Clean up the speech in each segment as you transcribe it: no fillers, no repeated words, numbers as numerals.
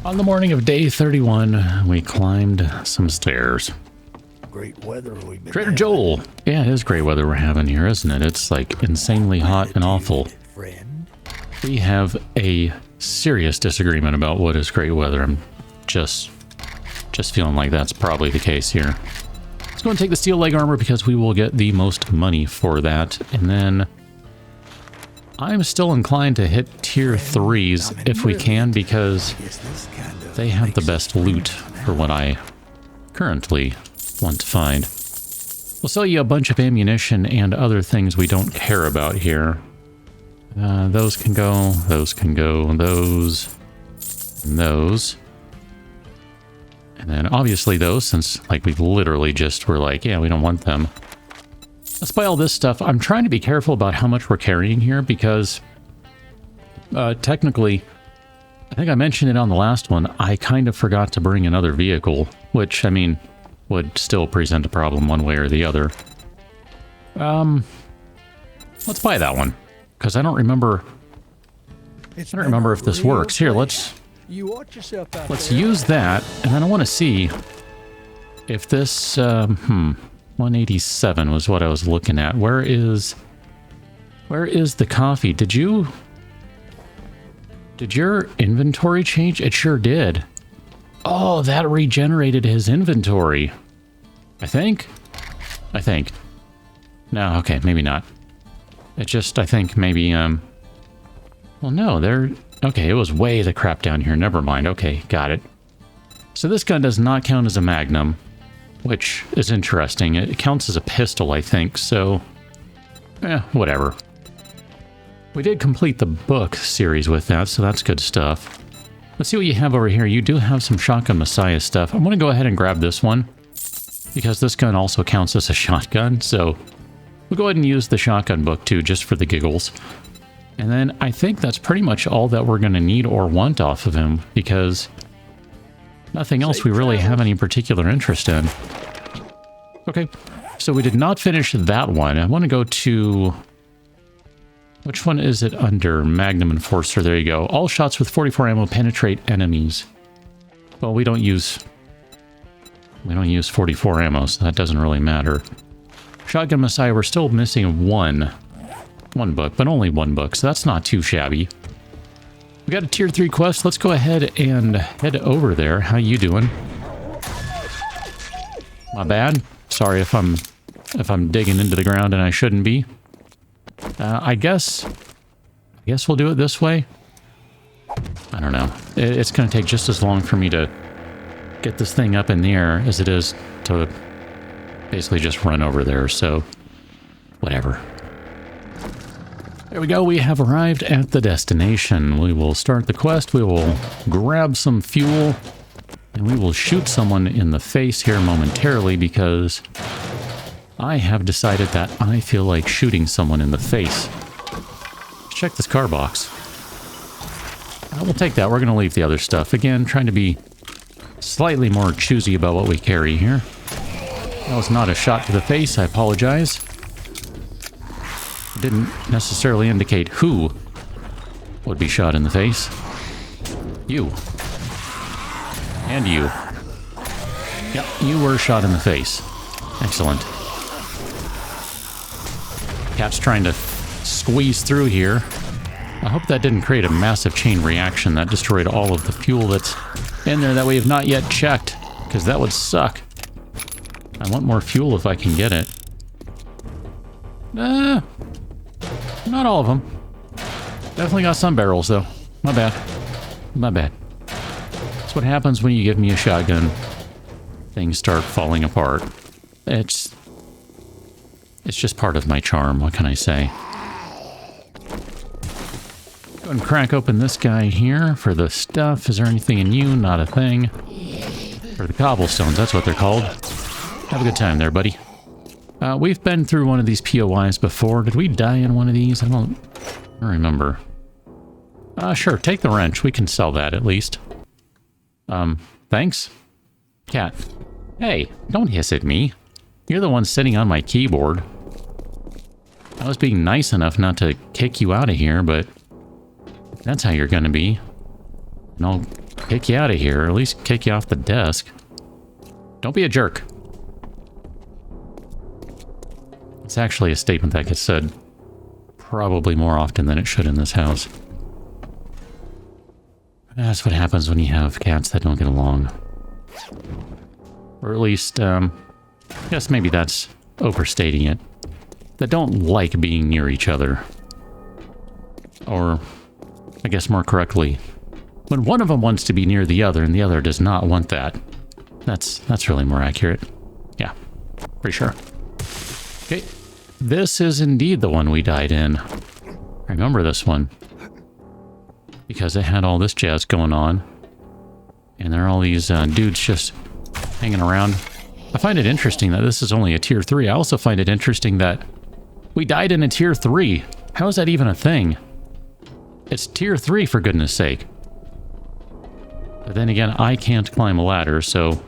On the morning of day 31, we climbed some stairs. Great weather we've been Trader having. Joel. Yeah, it is great weather we're having here, isn't it? It's like insanely hot and awful. Friend. We have a serious disagreement about what is great weather. I'm just feeling like that's probably the case here. Let's go and take the steel leg armor because we will get the most money for that. And then I'm still inclined to hit tier 3s if we can because they have the best loot for what I currently want to find. We'll sell you a bunch of ammunition and other things we don't care about here. Those can go, those can go, those, and those. And then obviously those, since like we literally just were like, yeah, we don't want them. Let's buy all this stuff. I'm trying to be careful about how much we're carrying here because technically, I think I mentioned it on the last one, I kind of forgot to bring another vehicle, which, I mean, would still present a problem one way or the other. Let's buy that one, because I don't remember if this works. Here, let's use that, and then I want to see if this, 187 was what I was looking at. Where is the coffee? Did your inventory change? It sure did. Oh, that regenerated his inventory. I think. No, okay, maybe not. It just, I think maybe, well, no, okay, it was way the crap down here. Never mind. Okay, got it. So this gun does not count as a magnum, which is interesting. It counts as a pistol, I think, so, whatever. We did complete the book series with that, so that's good stuff. Let's see what you have over here. You do have some Shotgun Messiah stuff. I'm going to go ahead and grab this one, because this gun also counts as a shotgun, so we'll go ahead and use the shotgun book too, just for the giggles. And then I think that's pretty much all that we're going to need or want off of him, because nothing else we really have any particular interest in. Okay, so we did not finish that one. I want to go to... Which one is it under? Magnum Enforcer, there you go. All shots with 44 ammo penetrate enemies. Well, we don't use 44 ammo, so that doesn't really matter. Shotgun Messiah, we're still missing one book, but only one book, so that's not too shabby. We got a tier 3 quest. Let's go ahead and head over there. How you doing? My bad. Sorry if I'm digging into the ground and I shouldn't be. I guess we'll do it this way. I don't know. It's going to take just as long for me to get this thing up in the air as it is to basically just run over there, so whatever. There we go. We have arrived at the destination. We will start the quest. We will grab some fuel, and we will shoot someone in the face here momentarily because I have decided that I feel like shooting someone in the face. Let's check this car box. We'll take that. We're going to leave the other stuff. Again, trying to be slightly more choosy about what we carry here. That was not a shot to the face. I apologize. It didn't necessarily indicate who would be shot in the face. You. And you. Yep, you were shot in the face. Excellent. Cat's trying to squeeze through here. I hope that didn't create a massive chain reaction that destroyed all of the fuel that's in there that we have not yet checked, because that would suck. I want more fuel if I can get it. Not all of them. Definitely got some barrels, though. My bad. My bad. That's what happens when you give me a shotgun. Things start falling apart. It's just part of my charm, what can I say? Go and crack open this guy here for the stuff. Is there anything in you? Not a thing. For the cobblestones, that's what they're called. Have a good time there, buddy. We've been through one of these POIs before. Did we die in one of these? I don't remember. Sure, take the wrench. We can sell that at least. Thanks. Cat. Hey, don't hiss at me. You're the one sitting on my keyboard. I was being nice enough not to kick you out of here, but that's how you're gonna be. And I'll kick you out of here, or at least kick you off the desk. Don't be a jerk. It's actually a statement that gets said probably more often than it should in this house. That's what happens when you have cats that don't get along. Or at least, I guess maybe that's overstating it. That don't like being near each other. Or, I guess more correctly, when one of them wants to be near the other and the other does not want that. That's really more accurate. Yeah, pretty sure. Okay, this is indeed the one we died in. I remember this one. Because it had all this jazz going on. And there are all these dudes just hanging around. I find it interesting that this is only a tier 3. I also find it interesting that we died in a tier 3. How is that even a thing? It's tier 3 for goodness sake. But then again, I can't climb a ladder, so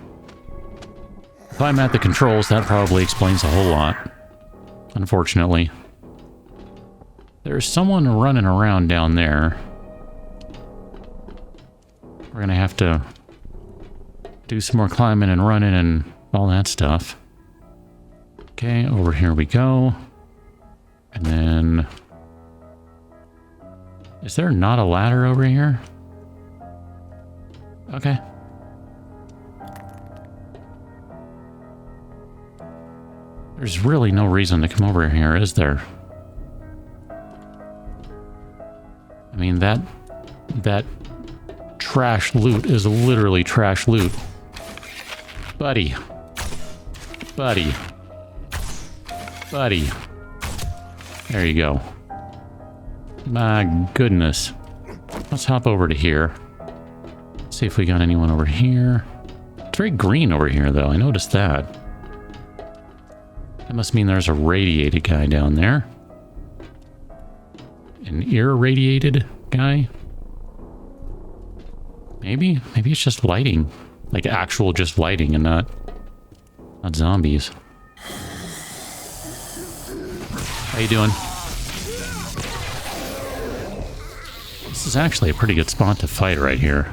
if I'm at the controls, that probably explains a whole lot. Unfortunately. There's someone running around down there. We're gonna have to do some more climbing and running and all that stuff. Okay, over here we go. And then... Is there not a ladder over here? Okay. There's really no reason to come over here, is there? I mean, that trash loot is literally trash loot. Buddy. Buddy. Buddy. There you go. My goodness. Let's hop over to here. See if we got anyone over here. It's very green over here, though. I noticed that. That must mean there's a radiated guy down there. An irradiated guy? Maybe? Maybe it's just lighting. Like actual just lighting and not zombies. How you doing? This is actually a pretty good spot to fight right here.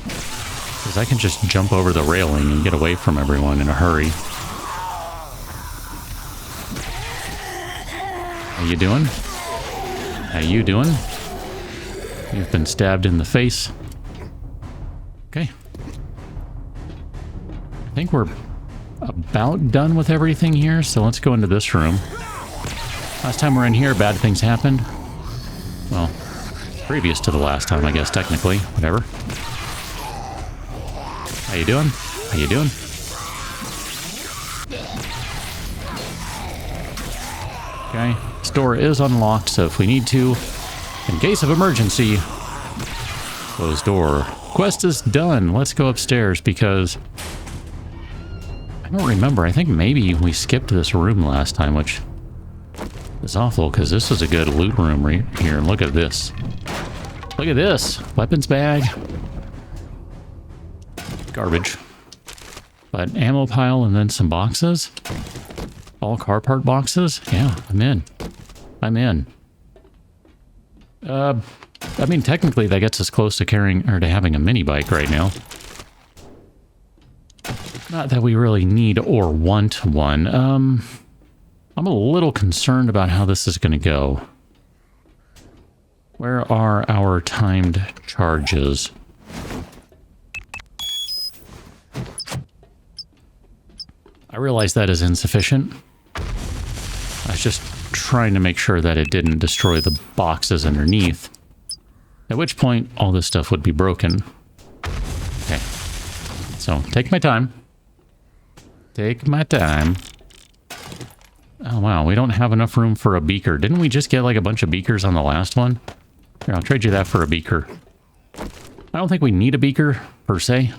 Because I can just jump over the railing and get away from everyone in a hurry. How you doing? How you doing? You've been stabbed in the face. Okay. I think we're about done with everything here, so let's go into this room. Last time we were in here, bad things happened. Well, previous to the last time, I guess, technically. Whatever. How you doing? How you doing? Okay. This door is unlocked, so if we need to, in case of emergency, close door. Quest is done. Let's go upstairs because I don't remember. I think maybe we skipped this room last time, which is awful because this is a good loot room right here. Look at this. Look at this. Weapons bag. Garbage. But ammo pile and then some boxes. All car part boxes. Yeah, I'm in. I'm in. I mean, technically that gets us close to carrying, or to having a mini bike right now. Not that we really need or want one. I'm a little concerned about how this is going to go. Where are our timed charges? I realize that is insufficient. I was just trying to make sure that it didn't destroy the boxes underneath. At which point, all this stuff would be broken. Okay. So, take my time. Take my time. Oh, wow. We don't have enough room for a beaker. Didn't we just get, like, a bunch of beakers on the last one? Here, I'll trade you that for a beaker. I don't think we need a beaker, per se.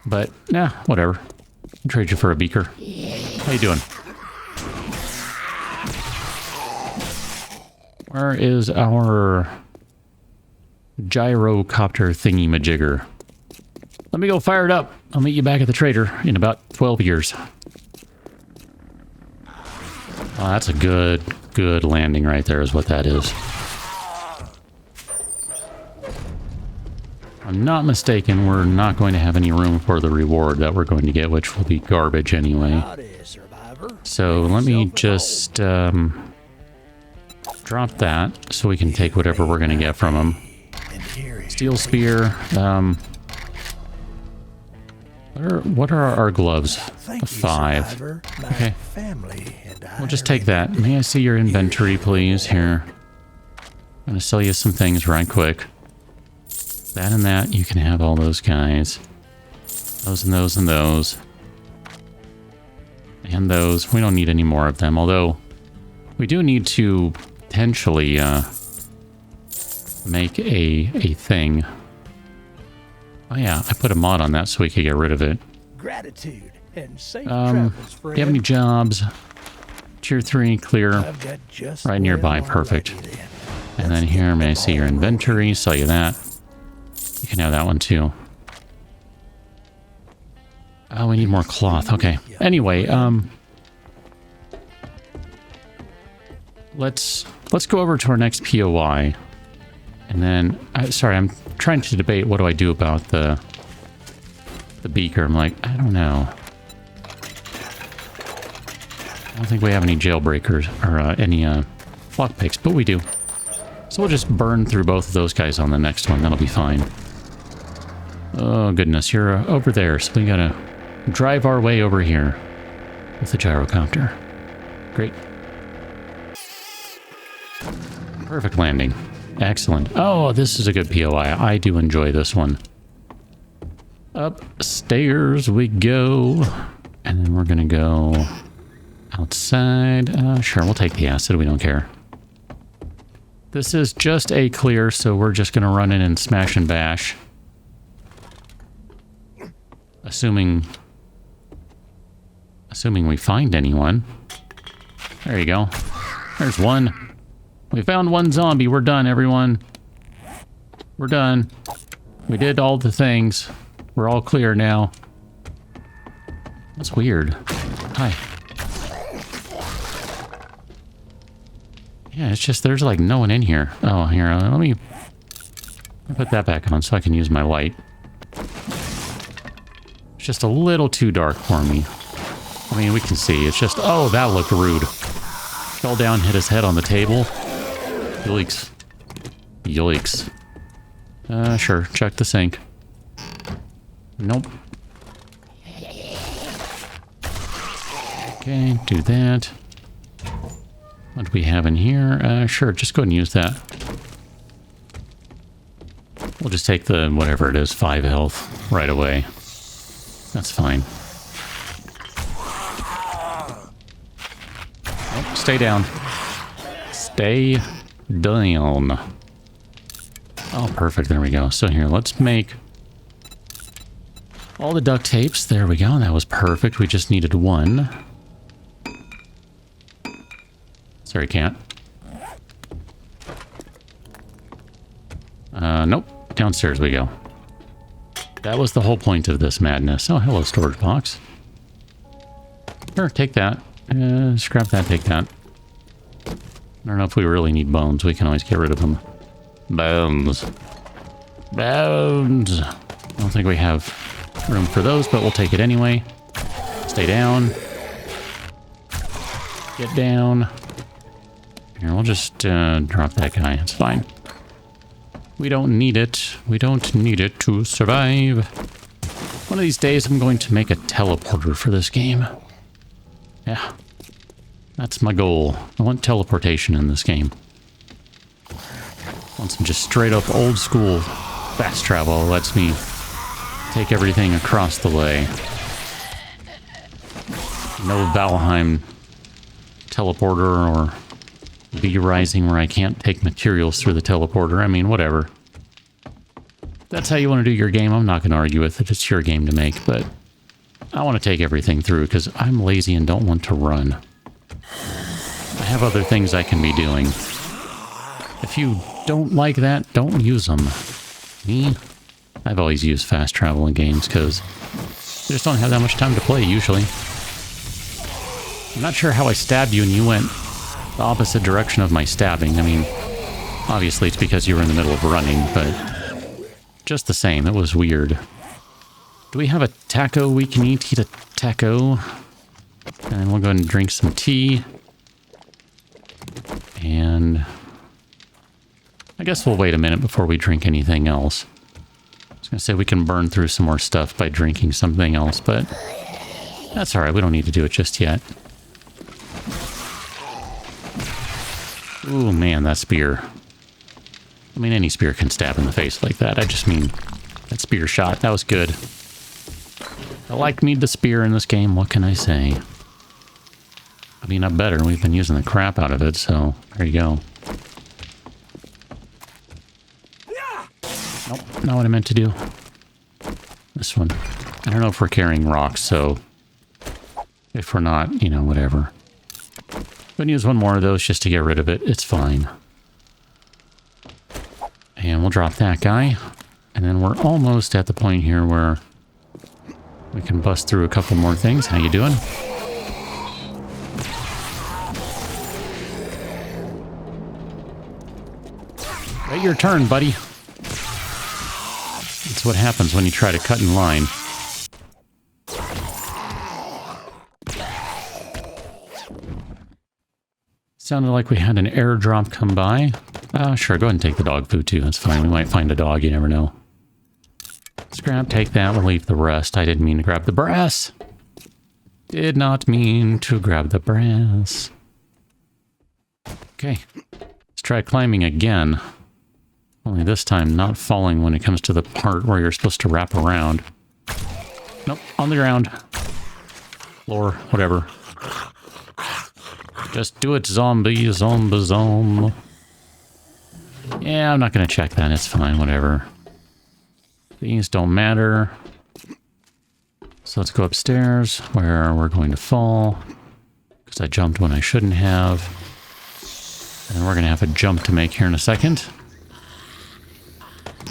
But, nah, whatever. I'll trade you for a beaker. How you doing? Where is our gyrocopter thingy-majigger? Let me go fire it up. I'll meet you back at the trader in about 12 years. Oh, that's a good landing right there is what that is. I'm not mistaken, we're not going to have any room for the reward that we're going to get, which will be garbage anyway. Howdy, survivor. So let me just drop that so we can take whatever we're going to get from him. And here is Steel spear. What are our gloves? Thank A 5. survivor. My Okay. family and I We'll just are take in that. May I see your inventory, please? Here. I'm going to sell you some things right quick. That and that. You can have all those guys. Those and those and those. And those. We don't need any more of them. Although, we do need to potentially make a thing. Oh yeah, I put a mod on that so we could get rid of it. gratitude and safe Do travels, friend. you have any jobs? Tier 3, clear. I've got just Right what nearby, I'm perfect. lucky then. And then here, may I see your inventory? Sell you that. You can have that one too. Oh, we need more cloth. Okay. Anyway, let's go over to our next POI. And then, sorry, I'm trying to debate what do I do about the beaker. I'm like, I don't know. I don't think we have any jailbreakers or any lockpicks, but we do. So we'll just burn through both of those guys on the next one. That'll be fine. Oh, goodness. You're over there, so we gotta drive our way over here with the gyrocopter. Great. Perfect landing. Excellent. Oh, this is a good POI. I do enjoy this one. Upstairs we go. And then we're gonna go outside. Sure, we'll take the acid. We don't care. This is just a clear, so we're just gonna run in and smash and bash. Assuming we find anyone. There you go. There's one. We found one zombie. We're done, everyone. We're done. We did all the things. We're all clear now. That's weird. Hi. Yeah, it's just there's like no one in here. Oh, here, let me put that back on so I can use my light. It's just a little too dark for me. I mean, we can see. It's just... Oh, that looked rude. Fell down, hit his head on the table. Yikes. Yikes. Sure. Check the sink. Nope. Okay, do that. What do we have in here? Sure, just go ahead and use that. We'll just take the, whatever it is, 5 health right away. That's fine. Oh, stay down. Stay down. Oh, perfect. There we go. So here, let's make all the duct tapes. There we go. That was perfect. We just needed one. Sorry, can't. Nope. Downstairs we go. That was the whole point of this madness. Oh, hello, storage box. Sure, take that. Scrap that, take that. I don't know if we really need bones. We can always get rid of them. Bones. Bones. I don't think we have room for those, but we'll take it anyway. Stay down. Get down. Here, we'll just drop that guy. It's fine. We don't need it. We don't need it to survive. One of these days, I'm going to make a teleporter for this game. Yeah. That's my goal. I want teleportation in this game. I want some just straight up old school fast travel. It lets me take everything across the way. No Valheim teleporter or B-Rising where I can't take materials through the teleporter. I mean, whatever. That's how you want to do your game. I'm not going to argue with it. It's your game to make, but I want to take everything through because I'm lazy and don't want to run. I have other things I can be doing. If you don't like that, don't use them. Me? I've always used fast travel in games because I just don't have that much time to play usually. I'm not sure how I stabbed you and you went the opposite direction of my stabbing. I mean, obviously it's because you were in the middle of running, but just the same. It was weird. Do we have a taco we can eat? Eat a taco. And we'll go ahead and drink some tea. And I guess we'll wait a minute before we drink anything else. I was going to say we can burn through some more stuff by drinking something else, but that's all right. We don't need to do it just yet. Ooh, man, that spear. I mean, any spear can stab in the face like that. I just mean that spear shot. That was good. I like me the spear in this game. What can I say? I mean, not better. We've been using the crap out of it, so there you go. Nope, not what I meant to do. This one. I don't know if we're carrying rocks, so if we're not, you know, whatever. I'm gonna use one more of those just to get rid of it. It's fine. And we'll drop that guy. And then we're almost at the point here where we can bust through a couple more things. How you doing? Wait your turn, buddy. That's what happens when you try to cut in line. Sounded like we had an airdrop come by. Sure, go ahead and take the dog food too. That's fine. We might find a dog, you never know. Scrap, take that. We'll leave the rest. I didn't mean to grab the brass. Did not mean to grab the brass. Okay. Let's try climbing again. Only this time not falling when it comes to the part where you're supposed to wrap around. Nope, on the ground. Floor, whatever. Just do it, zombie, zomb. Yeah, I'm not going to check that. It's fine, whatever. These don't matter. So let's go upstairs where we're going to fall. Because I jumped when I shouldn't have. And we're going to have a jump to make here in a second.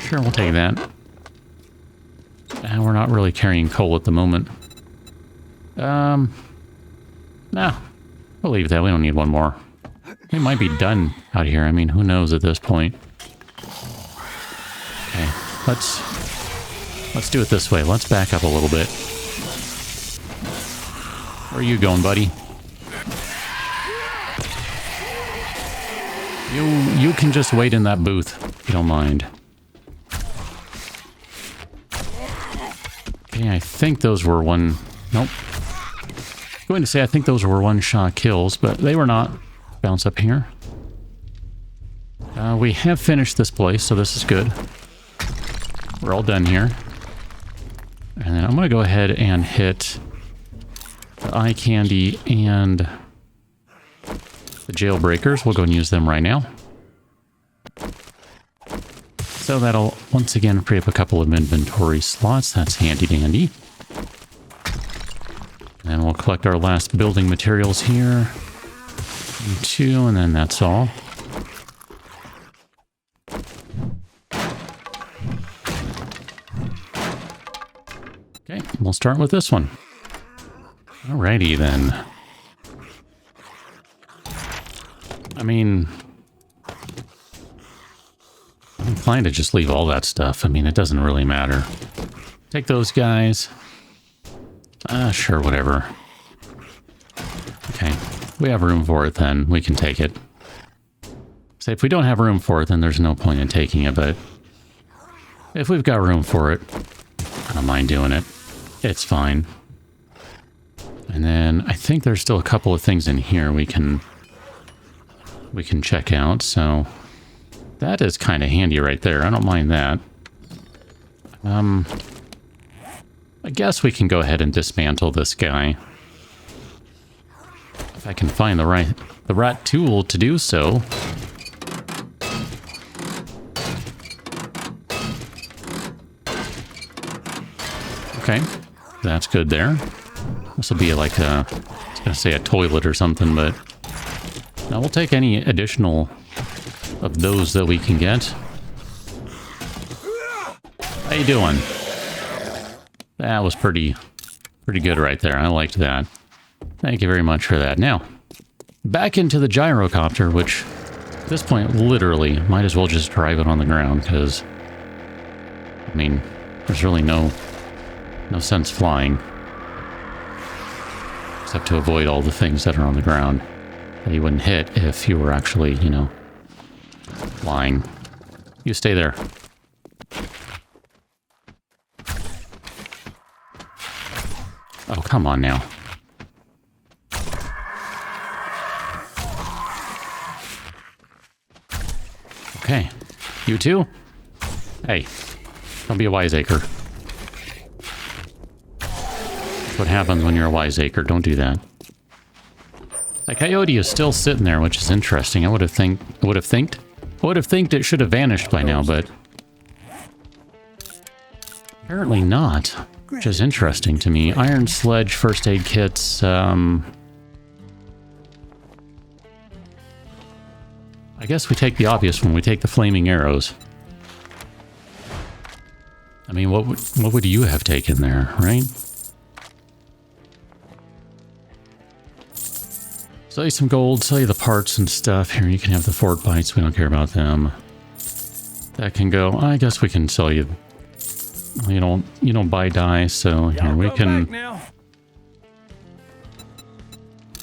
Sure, we'll take that. And we're not really carrying coal at the moment. No. We'll leave that. We don't need one more. We might be done out here. I mean, who knows at this point. Okay, let's do it this way. Let's back up a little bit. Where are you going, buddy? You can just wait in that booth, if you don't mind. Okay, I think those were one... Nope. I'm going to say I think those were one-shot kills, but they were not. Bounce up here. We have finished this place, so this is good. We're all done here. And then I'm going to go ahead and hit the eye candy and the jailbreakers. We'll go and use them right now. So that'll once again free up a couple of inventory slots. That's handy dandy. And we'll collect our last building materials here. 2, and then that's all. Okay, we'll start with this one. Alrighty then. I mean, I'm inclined to just leave all that stuff. I mean, it doesn't really matter. Take those guys. Sure, whatever. Okay, if we have room for it, then we can take it. Say, if we don't have room for it, then there's no point in taking it, but if we've got room for it, I don't mind doing it. It's fine. And then I think there's still a couple of things in here we can check out, so that is kind of handy right there. I don't mind that. I guess we can go ahead and dismantle this guy. If I can find the right tool to do so. Okay, that's good there. This will be like I was gonna say a toilet or something, but now we'll take any additional of those that we can get. How you doing? That was pretty good right there. I liked that. Thank you very much for that. Now, back into the gyrocopter, which at this point, literally, might as well just drive it on the ground, because I mean, there's really no sense flying. Except to avoid all the things that are on the ground that you wouldn't hit if you were actually, you know, flying. You stay there. Oh, come on now. Okay. You too? Hey, don't be a wiseacre. That's what happens when you're a wiseacre. Don't do that. The coyote is still sitting there, which is interesting. I would have think it should have vanished by now, but apparently not. Which is interesting to me. Iron sledge, first aid kits. I guess we take the obvious one. We take the flaming arrows. I mean, what would you have taken there, right? Sell you some gold, sell you the parts and stuff. Here, you can have the fort bites. We don't care about them. That can go. I guess we can sell you. You don't buy dye, so here we can.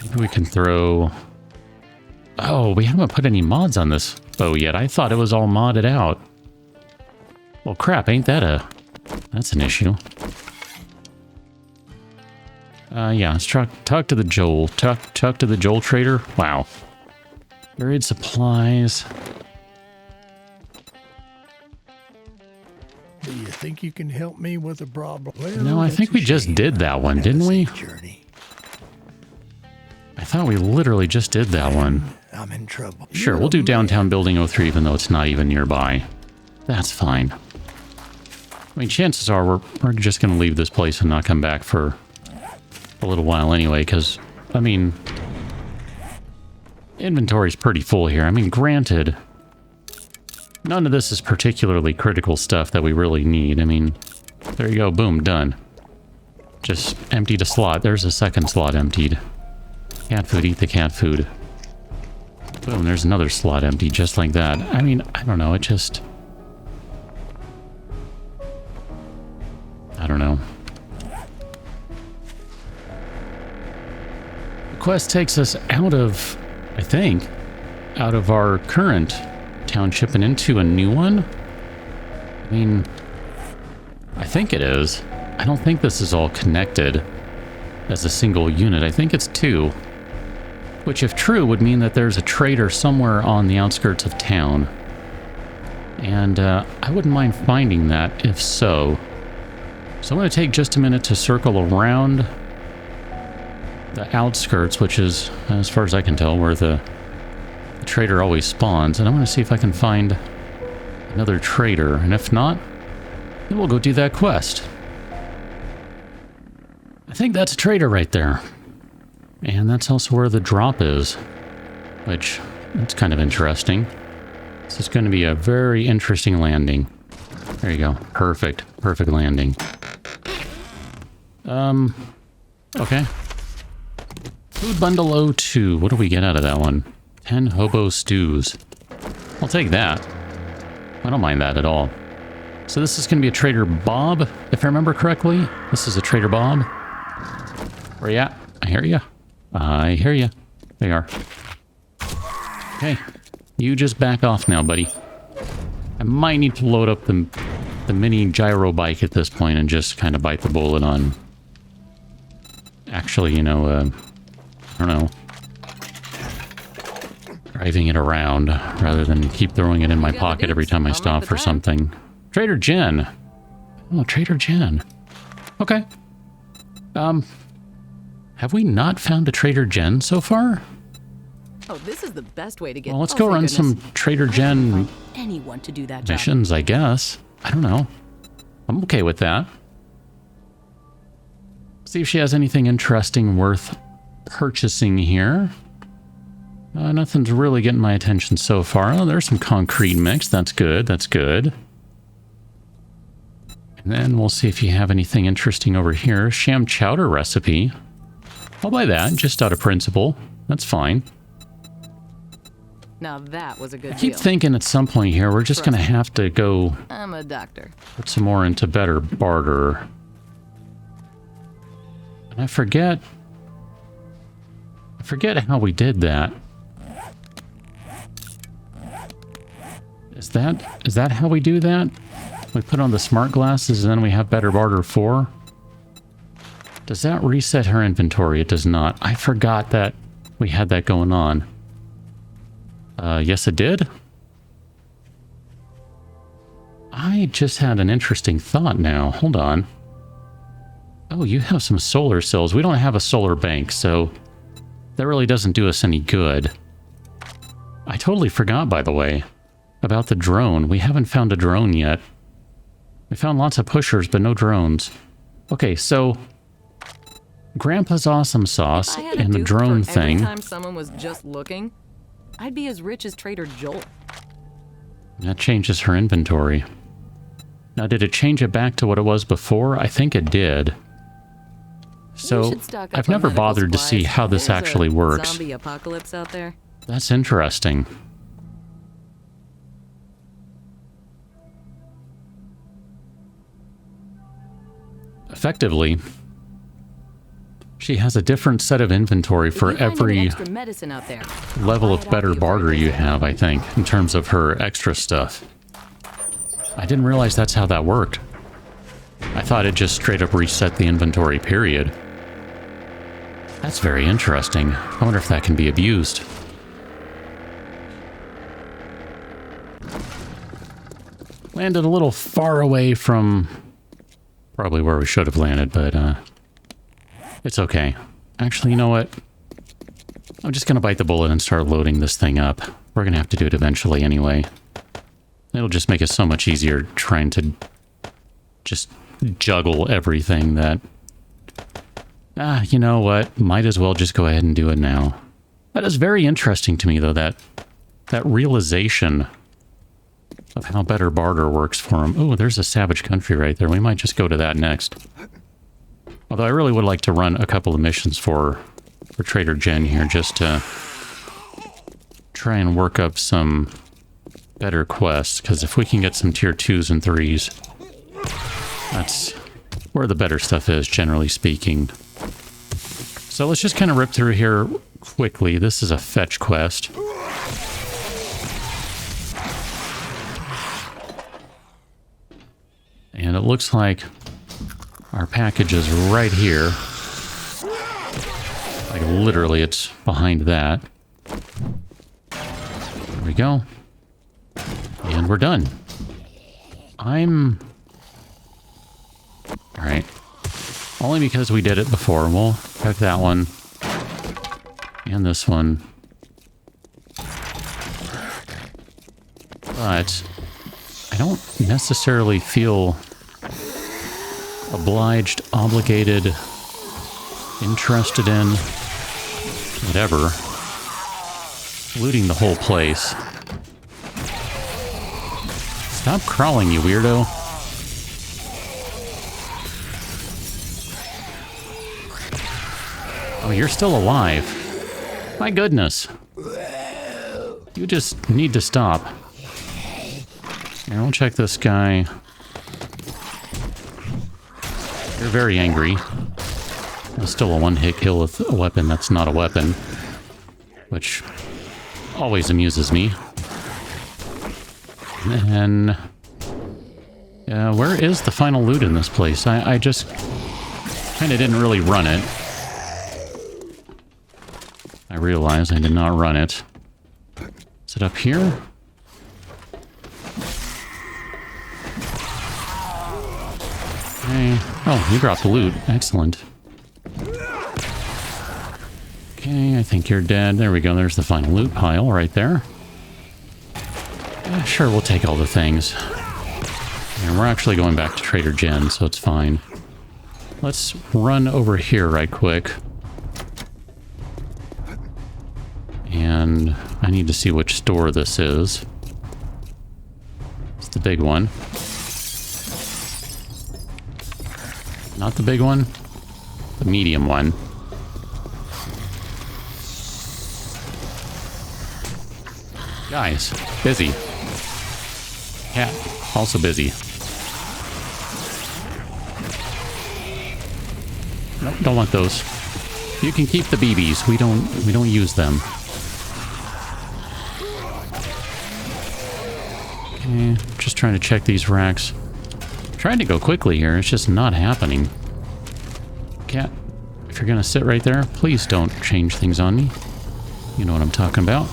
Maybe we can throw. Oh, we haven't put any mods on this bow yet. I thought it was all modded out. Well, crap, ain't that that's an issue. Yeah, let's talk to the Joel. Talk to the Joel trader. Wow. Buried supplies. Do you think you can help me with a problem? Well, No, I think we just did that one, didn't we? Journey. I thought we literally just did that one. I'm in trouble. Sure, we'll do downtown building 03 even though it's not even nearby. That's fine. I mean, chances are we're just going to leave this place and not come back for a little while anyway, because, I mean, inventory's pretty full here. I mean, granted, none of this is particularly critical stuff that we really need. I mean, there you go, boom, done. Just emptied a slot. There's a second slot emptied. Cat food, eat the cat food. Boom, there's another slot empty, just like that. I mean, I don't know, it just... I don't know. The quest takes us out of, I think, out of our current township and into a new one. I mean, I think it is. I don't think this is all connected as a single unit. I think it's two. Which, if true, would mean that there's a trader somewhere on the outskirts of town. And I wouldn't mind finding that, if so. So I'm going to take just a minute to circle around the outskirts, which is, as far as I can tell, where the trader always spawns. And I want to see if I can find another trader. And if not, then we'll go do that quest. I think that's a trader right there. And that's also where the drop is, which, that's kind of interesting. This is going to be a very interesting landing. There you go. Perfect. Perfect landing. Okay. Food bundle 02. What do we get out of that one? 10 hobo stews. I'll take that. I don't mind that at all. So this is going to be a Trader Bob, if I remember correctly. This is a Trader Bob. Where you at? I hear you. I hear you. There you are. Okay. You just back off now, buddy. I might need to load up the mini gyro bike at this point and just kind of bite the bullet on... Actually, you know, I don't know. Driving it around rather than keep throwing it in my pocket every time I stop for something. Trader Jen. Oh, Trader Jen. Okay. Have we not found a Trader Jen so far? Oh, this is the best way to get. Well, let's go run some Trader Jen anyone to do that missions, I guess. I don't know. I'm okay with that. See if she has anything interesting worth purchasing here. Nothing's really getting my attention so far. Oh, there's some concrete mix. That's good. That's good. And then we'll see if you have anything interesting over here. Sham chowder recipe. I'll buy that, just out of principle. That's fine. Now that was a good I keep deal. thinking at some point here, we're just going to have to go I'm a doctor. put some more into better barter. And I forget how we did that. Is that how we do that? We put on the smart glasses and then we have better barter 4? Does that reset her inventory? It does not. I forgot that we had that going on. Yes, it did. I just had an interesting thought now. Hold on. Oh, you have some solar cells. We don't have a solar bank, so that really doesn't do us any good. I totally forgot, by the way, about the drone. We haven't found a drone yet. We found lots of pushers, but no drones. Okay, so Grandpa's awesome sauce If I had a and the dupe drone for every thing. time someone was just looking, I'd be as rich as Trader Joel. That changes her inventory. Now, did it change it back to what it was before? I think it did. So, should stock up I've on never medical bothered to see supplies. how this There's actually a works. Zombie apocalypse out there. That's interesting. Effectively, she has a different set of inventory for If you find any every extra medicine out there, level buy of it off better you for barter a you discount. have, I think, in terms of her extra stuff. I didn't realize that's how that worked. I thought it just straight up reset the inventory, period. That's very interesting. I wonder if that can be abused. Landed a little far away from probably where we should have landed, but it's okay. Actually, you know what? I'm just going to bite the bullet and start loading this thing up. We're going to have to do it eventually anyway. It'll just make it so much easier trying to just juggle everything that... you know what? Might as well just go ahead and do it now. That is very interesting to me, though, that realization of how better barter works for him. Oh, there's a savage country right there. We might just go to that next. Although I really would like to run a couple of missions for Trader Jen here, just to try and work up some better quests, because if we can get some tier 2s and 3s, that's where the better stuff is, generally speaking. So let's just kind of rip through here quickly. This is a fetch quest. And it looks like our package is right here. Like literally it's behind that. There we go. And we're done. Alright. Only because we did it before. We'll check that one. And this one. But I don't necessarily feel obliged, obligated, interested in, whatever, looting the whole place. Stop crawling, you weirdo. Oh, you're still alive. My goodness. You just need to stop. Here, we'll check this guy. You're very angry. It's still a one-hit kill with a weapon that's not a weapon, which always amuses me. And where is the final loot in this place? I just kind of didn't really run it. I realized I did not run it. Is it up here? Okay. Oh, you dropped the loot. Excellent. Okay, I think you're dead. There we go. There's the final loot pile right there. Sure, we'll take all the things. And we're actually going back to Trader Jen, so it's fine. Let's run over here right quick. And I need to see which store this is. It's the big one. Not the big one, the medium one. Guys, busy. Cat, also busy. Nope, don't want those. You can keep the BBs. We don't use them. Okay, just trying to check these racks. Trying to go quickly here. It's just not happening. Cat, if you're gonna sit right there, please don't change things on me. You know what I'm talking about.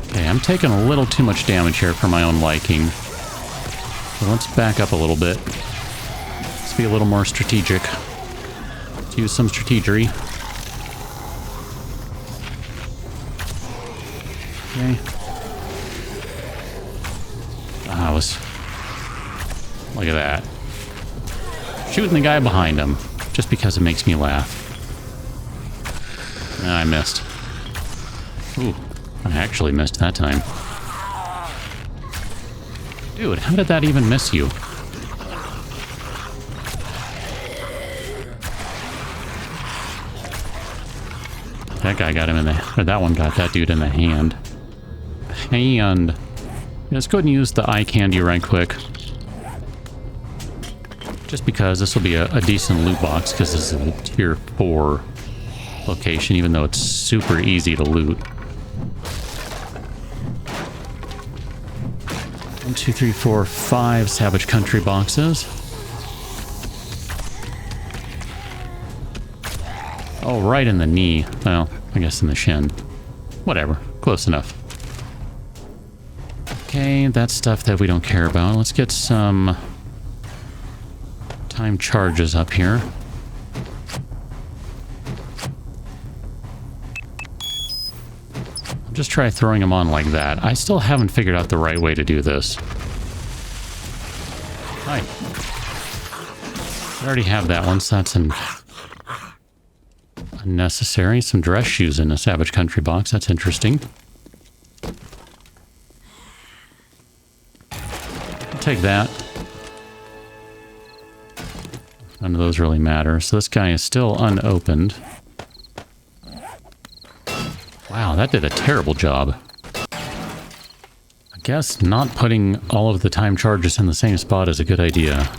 Okay, I'm taking a little too much damage here for my own liking. So let's back up a little bit. Let's be a little more strategic. Let's use some strategery. Okay. Look at that. Shooting the guy behind him, just because it makes me laugh. I missed. Ooh, I actually missed that time. Dude, how did that even miss you? That guy got him in the... Or that one got that dude in the hand. Let's go ahead and use the eye candy right quick. Just because this will be a decent loot box, because this is a tier 4 location, even though it's super easy to loot. 1, 2, 3, 4, 5 Savage Country boxes. Oh, right in the knee. Well, I guess in the shin. Whatever. Close enough. Okay, that's stuff that we don't care about. Let's get some time charges up here. I'll just try throwing them on like that. I still haven't figured out the right way to do this. Hi. I already have that one, so that's unnecessary. Some dress shoes in a Savage Country box. That's interesting. I'll take that. None of those really matter. So this guy is still unopened. Wow, that did a terrible job. I guess not putting all of the time charges in the same spot is a good idea.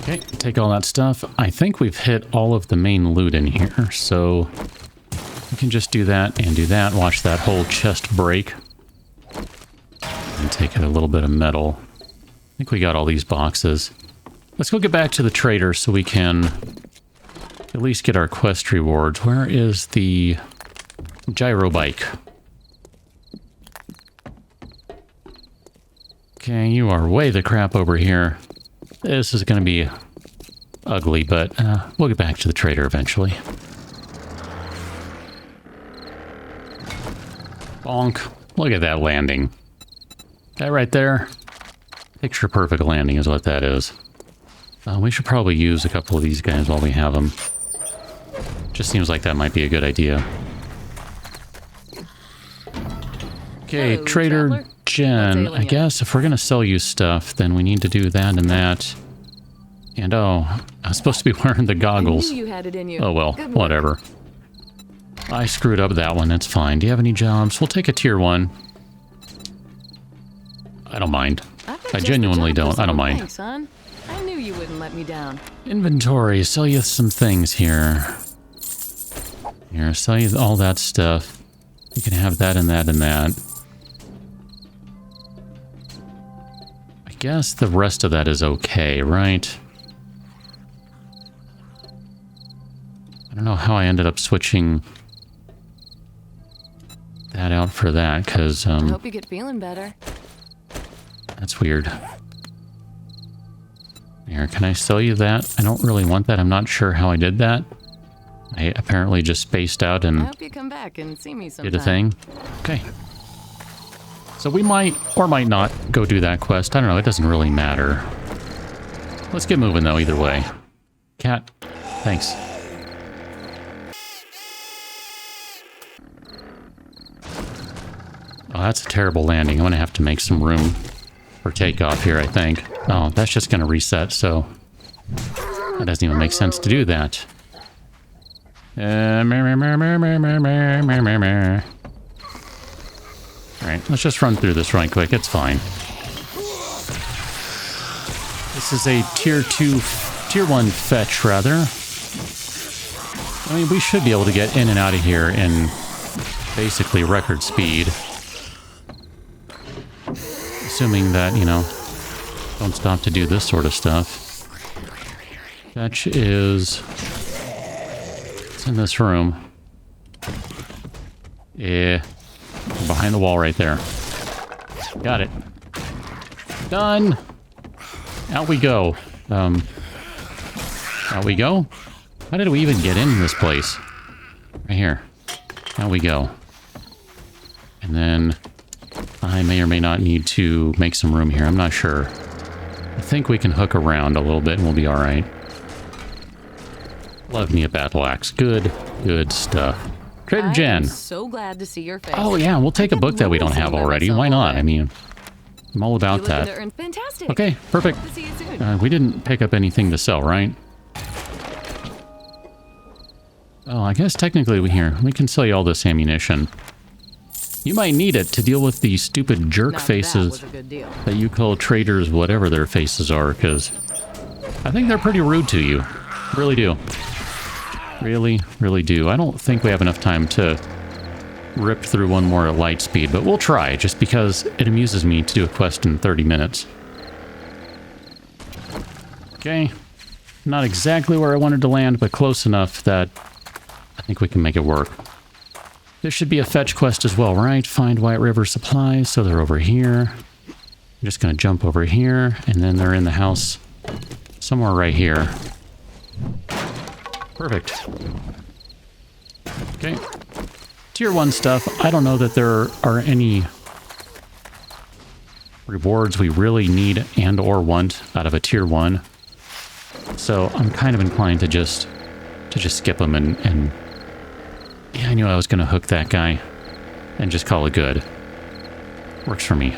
Okay, take all that stuff. I think we've hit all of the main loot in here, so we can just do that and do that. Watch that whole chest break. And take a little bit of metal. I think we got all these boxes. Let's go get back to the trader so we can at least get our quest rewards. Where is the gyro bike? Okay, you are way the crap over here. This is going to be ugly, but we'll get back to the trader eventually. Bonk. Look at that landing. That right there. Picture perfect landing is what that is. We should probably use a couple of these guys while we have them. Just seems like that might be a good idea. Okay, Hello, Trader traveler. Jen. What's ailing I ya? guess if we're going to sell you stuff, then we need to do that and that. And oh, I was supposed to be wearing the goggles. I knew you had it in you. Oh well, Good work. whatever. I screwed up that one, that's fine. Do you have any jobs? We'll take a tier 1. I don't mind. I've got I just genuinely the job for don't. I don't someone. mind. Thanks, son. I knew you wouldn't let me down. Inventory, sell you some things here. Here, sell you all that stuff. You can have that and that and that. I guess the rest of that is okay, right? I don't know how I ended up switching that out for that, because I hope you get feeling better. that's weird. Here, can I sell you that? I don't really want that. I'm not sure how I did that. I apparently just spaced out I and hope you come back and see me sometime. did a thing. Okay. So we might or might not go do that quest. I don't know. It doesn't really matter. Let's get moving, though, either way. Cat, thanks. Oh, that's a terrible landing. I'm going to have to make some room for takeoff here, I think. Oh, that's just going to reset, so that doesn't even make sense to do that. Alright, let's just run through this right quick. It's fine. This is a tier 1 fetch, rather. I mean, we should be able to get in and out of here in basically record speed. Assuming that, you know, don't stop to do this sort of stuff. Fetch is... It's in this room. Yeah. Behind the wall right there. Got it. Done! Out we go. Out we go? How did we even get in this place? Right here. Out we go. And then I may or may not need to make some room here. I'm not sure. I think we can hook around a little bit and we'll be alright. Love me a battle axe. Good, good stuff. Trader Jen. I'm so glad to see your face. Oh yeah, we'll take a book that we don't have already. Why not? I mean, I'm all about that. Fantastic. Okay, perfect. Hope to see you soon. We didn't pick up anything to sell, right? Oh, I guess technically we can sell you all this ammunition. You might need it to deal with these stupid jerk faces that you call traders, whatever their faces are, because I think they're pretty rude to you. Really do. Really, really do. I don't think we have enough time to rip through one more at light speed, but we'll try, just because it amuses me to do a quest in 30 minutes. Okay. Not exactly where I wanted to land, but close enough that I think we can make it work. There should be a fetch quest as well, right? Find White River supplies, so they're over here. I'm just going to jump over here, and then they're in the house somewhere right here. Perfect. Okay. Tier 1 stuff. I don't know that there are any rewards we really need and or want out of a tier 1. So I'm kind of inclined to just skip them and yeah, I knew I was going to hook that guy and just call it good. Works for me.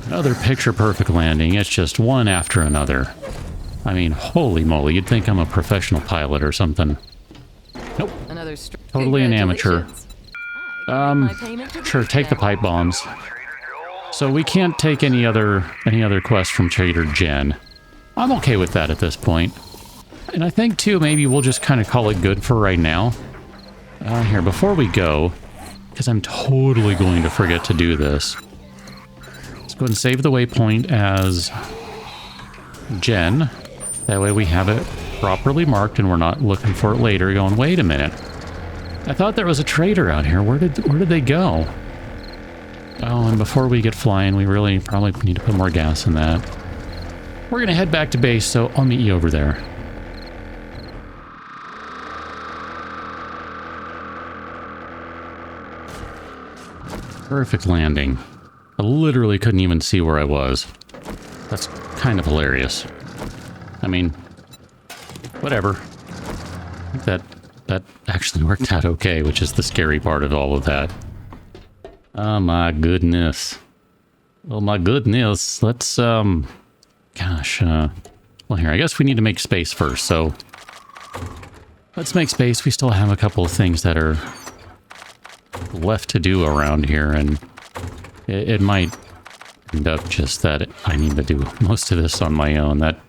Another picture-perfect landing. It's just one after another. I mean, holy moly, you'd think I'm a professional pilot or something. Nope. Totally an amateur. Sure, take the pipe bombs. So we can't take any other quests from Trader Jen. I'm okay with that at this point. And I think, too, maybe we'll just kind of call it good for right now. Here, before we go, because I'm totally going to forget to do this, let's go ahead and save the waypoint as Jen. That way we have it properly marked and we're not looking for it later going, wait a minute. I thought there was a trader out here. Where did they go? Oh, and before we get flying, we really probably need to put more gas in that. We're going to head back to base, so I'll meet you over there. Perfect landing. I literally couldn't even see where I was. That's kind of hilarious. I mean, whatever. I think that actually worked out okay, which is the scary part of all of that. Oh my goodness. Oh my goodness. Let's, gosh, well here, I guess we need to make space first, so let's make space. We still have a couple of things that are left to do around here, and it might end up just that I need to do most of this on my own. That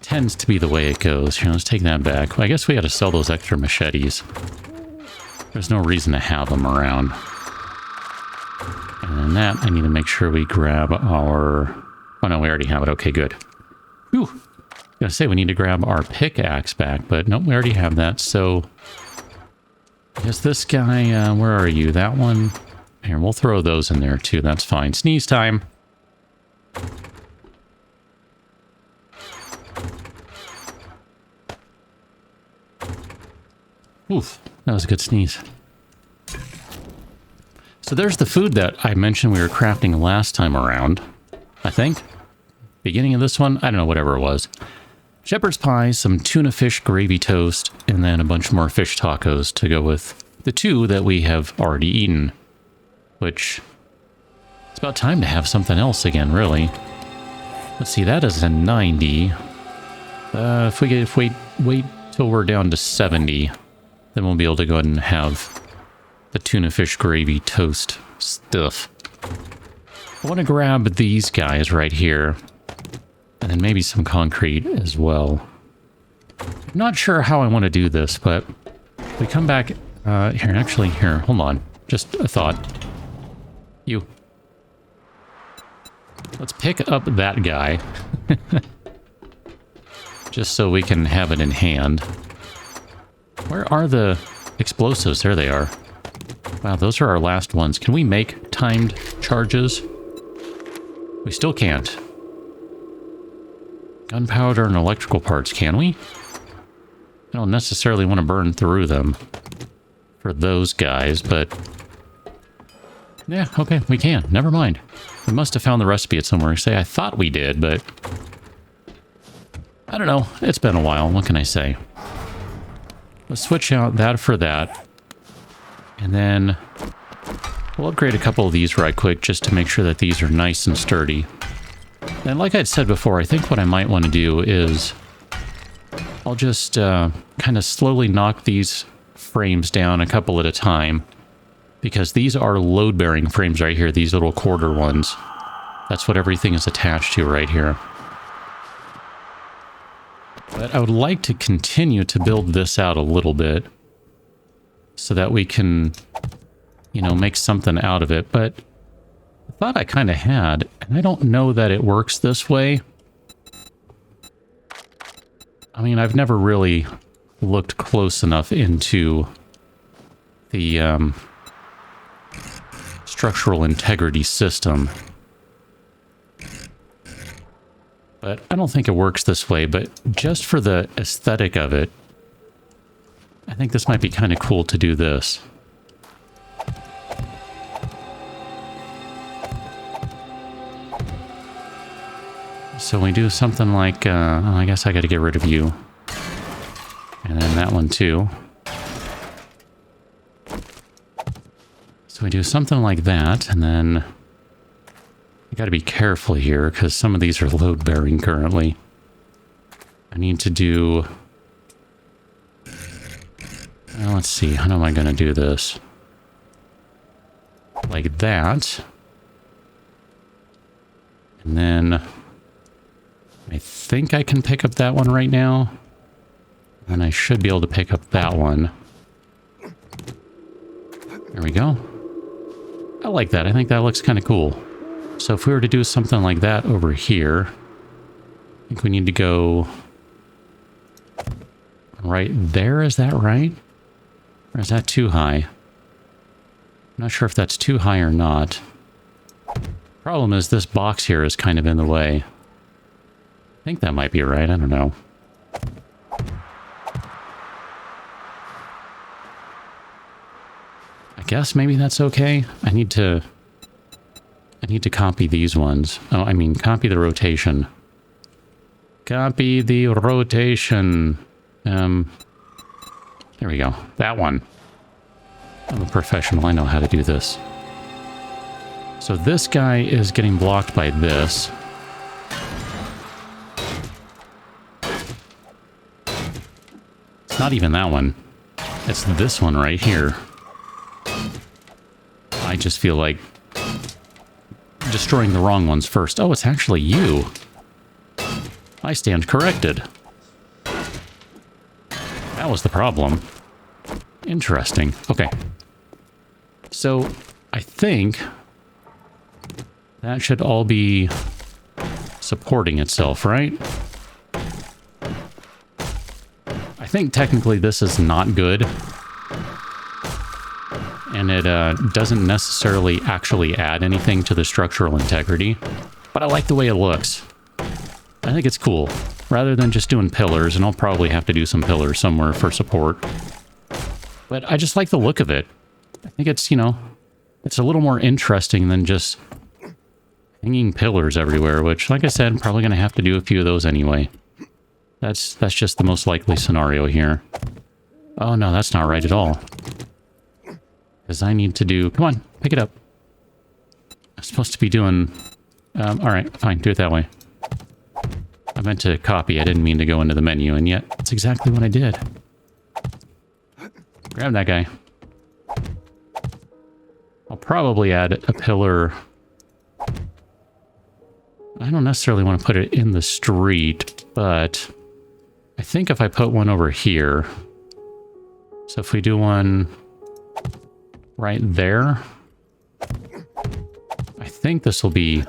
tends to be the way it goes. Here, let's take that back. I guess we got to sell those extra machetes. There's no reason to have them around. And then that, I need to make sure we grab our... Oh no, we already have it. Okay, good. Whew. I was gonna say we need to grab our pickaxe back, but nope, we already have that, so... I guess this guy, where are you? That one? Here, we'll throw those in there too, that's fine. Sneeze time! Oof, that was a good sneeze. So there's the food that I mentioned we were crafting last time around, I think. Beginning of this one? I don't know, whatever it was. Shepherd's pie, some tuna fish gravy toast, and then a bunch more fish tacos to go with the two that we have already eaten. Which, it's about time to have something else again, really. Let's see, that is a 90. If we wait till we're down to 70, then we'll be able to go ahead and have the tuna fish gravy toast stuff. I want to grab these guys right here, and then maybe some concrete as well. I'm not sure how I want to do this, but if we come back here, hold on. Just a thought. You. Let's pick up that guy. Just so we can have it in hand. Where are the explosives? There they are. Wow, those are our last ones. Can we make timed charges? We still can't. Gunpowder and electrical parts, can we? I don't necessarily want to burn through them for those guys, but... yeah, okay, we can. Never mind. We must have found the recipe at somewhere. Say, I thought we did, but... I don't know. It's been a while. What can I say? Let's switch out that for that. And then we'll upgrade a couple of these right quick just to make sure that these are nice and sturdy. And like I'd said before, I think what I might want to do is I'll just kind of slowly knock these frames down a couple at a time, because these are load-bearing frames right here, these little quarter ones. That's what everything is attached to right here. But I would like to continue to build this out a little bit so that we can, you know, make something out of it. But I thought I kind of had, and I don't know that it works this way. I mean, I've never really looked close enough into the structural integrity system. But I don't think it works this way, but just for the aesthetic of it, I think this might be kind of cool to do this. So we do something like, oh, I guess I got to get rid of you. And then that one too. So we do something like that, and then... I gotta be careful here, because some of these are load-bearing currently. I need to do... well, let's see, how am I gonna do this? Like that. And then... I think I can pick up that one right now. And I should be able to pick up that one. There we go. I like that. I think that looks kind of cool. So if we were to do something like that over here, I think we need to go right there. Is that right? Or is that too high? I'm not sure if that's too high or not. Problem is this box here is kind of in the way. I think that might be right. I don't know. I guess maybe that's okay. I need to copy these ones. Oh, I mean, copy the rotation. Copy the rotation. There we go. That one. I'm a professional. I know how to do this. So this guy is getting blocked by this. It's not even that one. It's this one right here. I just feel like destroying the wrong ones first. Oh, it's actually you. I stand corrected. That was the problem. Interesting. Okay. So, I think that should all be supporting itself, right? I think technically this is not good. And it doesn't necessarily actually add anything to the structural integrity. But I like the way it looks. I think it's cool. Rather than just doing pillars, and I'll probably have to do some pillars somewhere for support. But I just like the look of it. I think it's, you know, it's a little more interesting than just hanging pillars everywhere, which, like I said, I'm probably going to have to do a few of those anyway. That's just the most likely scenario here. Oh, no, that's not right at all. Because I need to do... Come on, pick it up. I'm supposed to be doing... alright, fine, do it that way. I meant to copy. I didn't mean to go into the menu, and yet that's exactly what I did. Grab that guy. I'll probably add a pillar. I don't necessarily want to put it in the street, but I think if I put one over here, so if we do one right there, I think this will be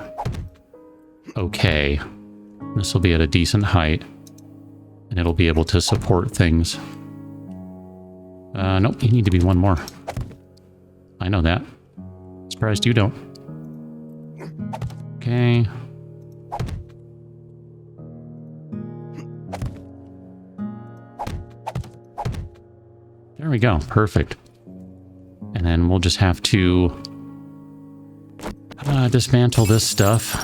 okay. This will be at a decent height, and it'll be able to support things. Nope, you need to be one more. I know that. Surprised you don't. Okay. There we go. Perfect. And then we'll just have to dismantle this stuff.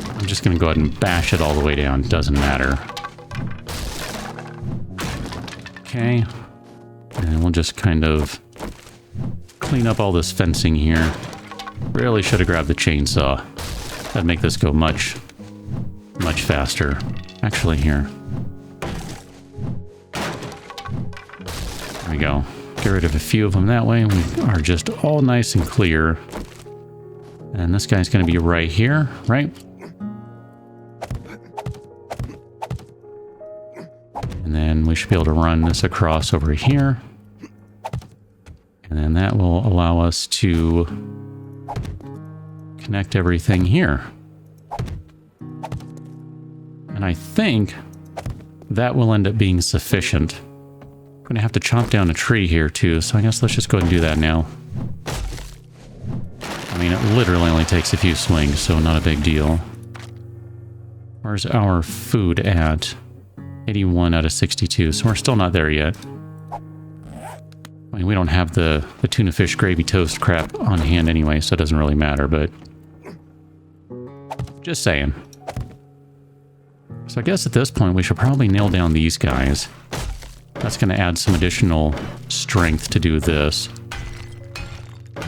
I'm just going to go ahead and bash it all the way down. Doesn't matter. Okay. And we'll just kind of clean up all this fencing here. Really should have grabbed the chainsaw. That'd make this go much faster. Actually, here. There we go. Get rid of a few of them that way. We are just all nice and clear. And this guy's going to be right here, right? And then we should be able to run this across over here. And then that will allow us to connect everything here. And I think that will end up being sufficient. I'm going to have to chop down a tree here too, so I guess let's just go ahead and do that now. I mean, it literally only takes a few swings, so not a big deal. Where's our food at? 81 out of 62, so we're still not there yet. I mean, we don't have the tuna fish gravy toast crap on hand anyway, so it doesn't really matter, but just saying. So I guess at this point we should probably nail down these guys. That's going to add some additional strength to do this.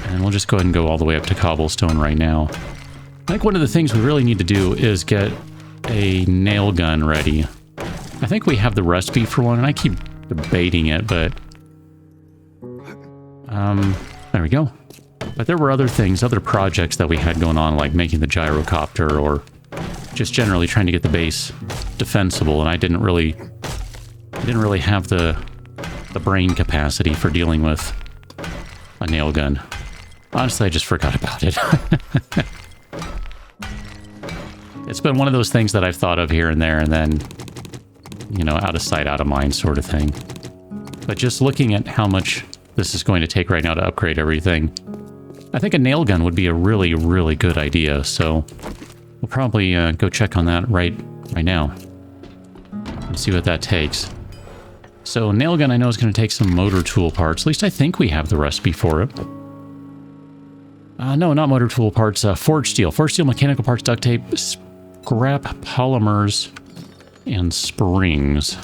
And we'll just go ahead and go all the way up to cobblestone right now. I think one of the things we really need to do is get a nail gun ready. I think we have the recipe for one, and I keep debating it, but there we go. But there were other things, other projects that we had going on, like making the gyrocopter, or just generally trying to get the base defensible, and I didn't really have the brain capacity for dealing with a nail gun. Honestly, I just forgot about it. It's been one of those things that I've thought of here and there, and then, you know, out of sight, out of mind sort of thing. But just looking at how much this is going to take right now to upgrade everything, I think a nail gun would be a really, really good idea. So we'll probably go check on that right now and see what that takes. So nail gun I know is going to take some motor tool parts. At least I think we have the recipe for it. No, not motor tool parts. Forged steel. Forged steel, mechanical parts, duct tape, scrap polymers, and springs.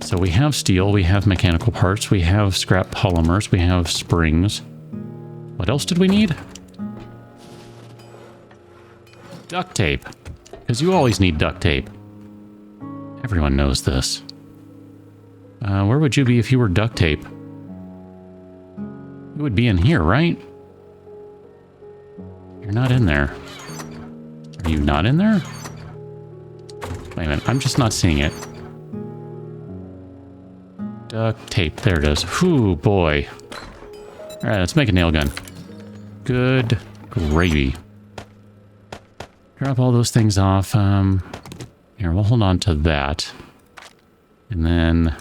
So we have steel, we have mechanical parts, we have scrap polymers, we have springs. What else did we need? Duct tape. Because you always need duct tape. Everyone knows this. Where would you be if you were duct tape? You would be in here, right? You're not in there. Are you not in there? Wait a minute, I'm just not seeing it. Duct tape, there it is. Whew, boy. Alright, let's make a nail gun. Good gravy. Drop all those things off. Here, we'll hold on to that. And then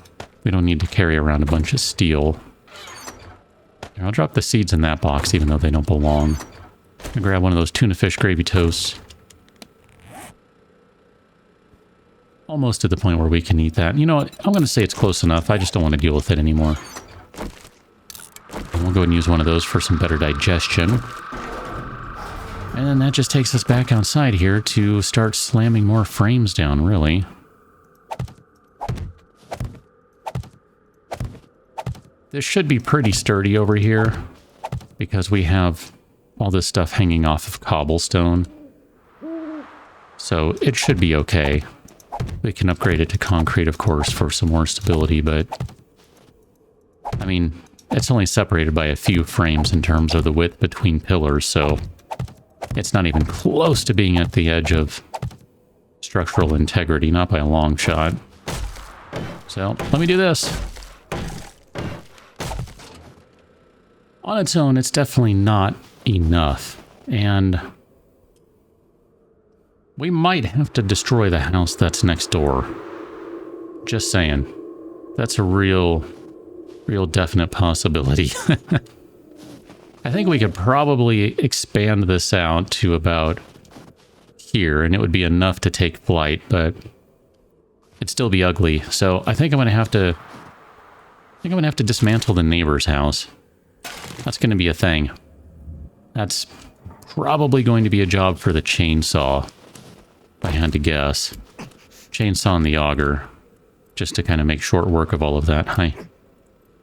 we don't need to carry around a bunch of steel. Here, I'll drop the seeds in that box, even though they don't belong. I'll grab one of those tuna fish gravy toasts. Almost to the point where we can eat that. You know what? I'm going to say it's close enough. I just don't want to deal with it anymore. And we'll go ahead and use one of those for some better digestion. And then that just takes us back outside here to start slamming more frames down, really. This should be pretty sturdy over here because we have all this stuff hanging off of cobblestone. So it should be okay. We can upgrade it to concrete, of course, for some more stability, but I mean, it's only separated by a few frames in terms of the width between pillars, so it's not even close to being at the edge of structural integrity, not by a long shot. So let me do this. On its own, it's definitely not enough, and we might have to destroy the house that's next door. Just saying. That's a real definite possibility. I think we could probably expand this out to about here, and it would be enough to take flight, but it'd still be ugly. So I think I'm gonna have to dismantle the neighbor's house. That's gonna be a thing. That's probably going to be a job for the chainsaw, if I had to guess. Chainsaw and the auger, just to kind of make short work of all of that. Hi.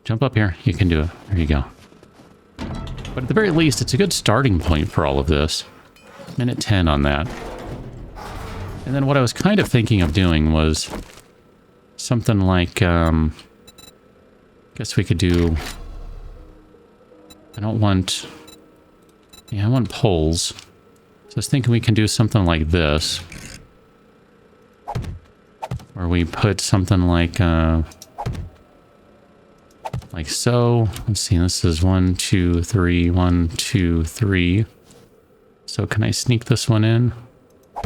Jump up here. You can do it. There you go. But at the very least, it's a good starting point for all of this. Minute 10 on that. And then what I was kind of thinking of doing was something like, guess we could do... I want poles. So I was thinking we can do something like this. Where we put something like so. Let's see, this is 1, 2, 3, 1, 2, 3. So can I sneak this one in? I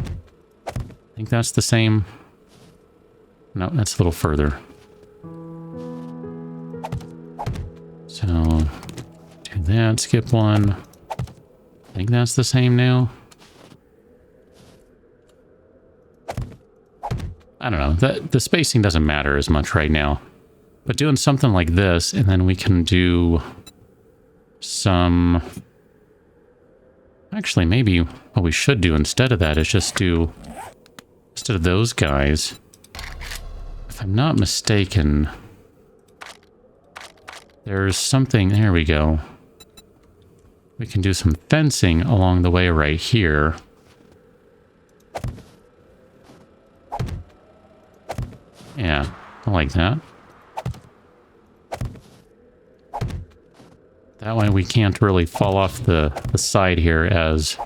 think that's the same. No, that's a little further. So, do that, skip one. I think that's the same now. I don't know, the spacing doesn't matter as much right now. But doing something like this, and then we can do some... Actually, maybe what we should do instead of that is just do... Instead of those guys, if I'm not mistaken, there's something... There we go. We can do some fencing along the way right here. Yeah, I like that. That way we can't really fall off the side here as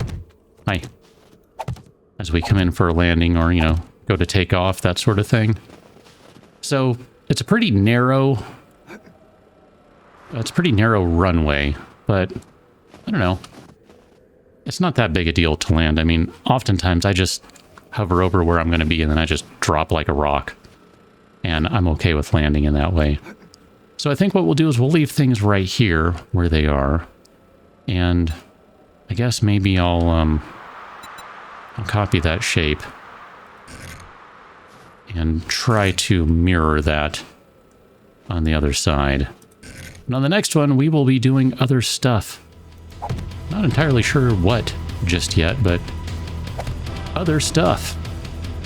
we come in for a landing or, you know, go to take off, that sort of thing. So it's a pretty narrow runway, but I don't know. It's not that big a deal to land. I mean, oftentimes I just hover over where I'm going to be and then I just drop like a rock. And I'm okay with landing in that way. So I think what we'll do is we'll leave things right here where they are. And I guess maybe I'll copy that shape and try to mirror that on the other side. And on the next one, we will be doing other stuff. Not entirely sure what just yet, but other stuff.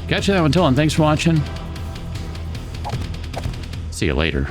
Catch you that one, until, and thanks for watching. See you later.